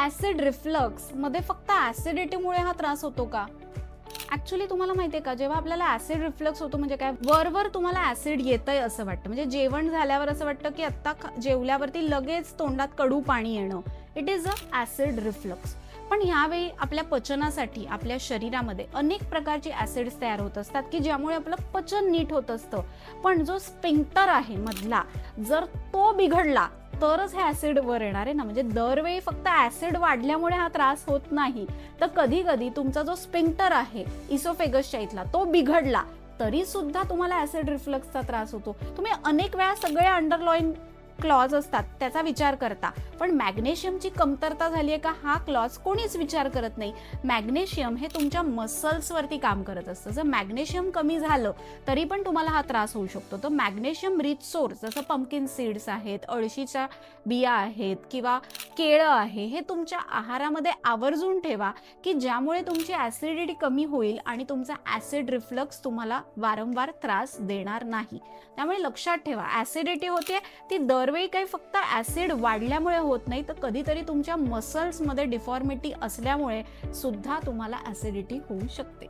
Acid reflux मध्ये फक्त ऍसिडिटीमुळे हा त्रास होतो का? ऍक्च्युली तुम्हाला माहितीये का, जेव्हा आपल्याला ऍसिड रिफ्लक्स होतो म्हणजे काय, वरवर तुम्हाला ऍसिड येतंय असं वाटतं, म्हणजे जेवण झाल्यावर असं वाटतं की आता जेवल्यावरती लगेच तोंडात कडू पाणी येणं, it is a acid reflux. पण यावेळी आपल्या पचनासाठी आपल्या शरीरामध्ये अनेक प्रकारची ऍसिड्स तयार होत असतात की ज्यामुळे आपलं पचन नीट होत असतं. पण जो स्फिंक्टर आहे मधला, जर तो बिघडला तरच हे ऍसिड वर येणार आहे ना. म्हणजे दरवेळी फक्त ऍसिड वाढल्यामुळे हा त्रास होत नाही, तर कधी कधी तुमचा जो स्फिंक्टर आहे इसोफेगसच्या इथला तो बिघडला तरी सुद्धा तुम्हाला ऍसिड रिफ्लक्सचा त्रास होतो. तुम्ही अनेक वेळा सगळे अंडरलाईन क्लॉज असतात त्याचा विचार करता, पण मॅग्नेशियमची कमतरता झाली आहे का हा क्लॉज कोणीच विचार करत नाही. मॅग्नेशियम हे तुमच्या मसल्स वरती काम करत असतं. जर मॅग्नेशियम कमी झालं तरी पण तुम्हाला हा त्रास होऊ शकतो. तर मॅग्नेशियम रिच सोर्स जसं पंपकिन सीड्स आहेत, अळशीच्या बिया आहेत किंवा केळं आहे, हे तुमच्या आहारामध्ये आवर्जून ठेवा की ज्यामुळे तुमची ऍसिडिटी कमी होईल आणि तुमचा ऍसिड रिफ्लक्स तुम्हाला वारंवार त्रास देणार नाही. त्यामुळे लक्षात ठेवा, ऍसिडिटी होते ती दरवेळी काही फक्त ऍसिड वाढल्यामुळे होत नाही, तर कधीतरी तुमच्या मसल्समध्ये डिफॉर्मिटी असल्यामुळे सुद्धा तुम्हाला ऍसिडिटी होऊ शकते.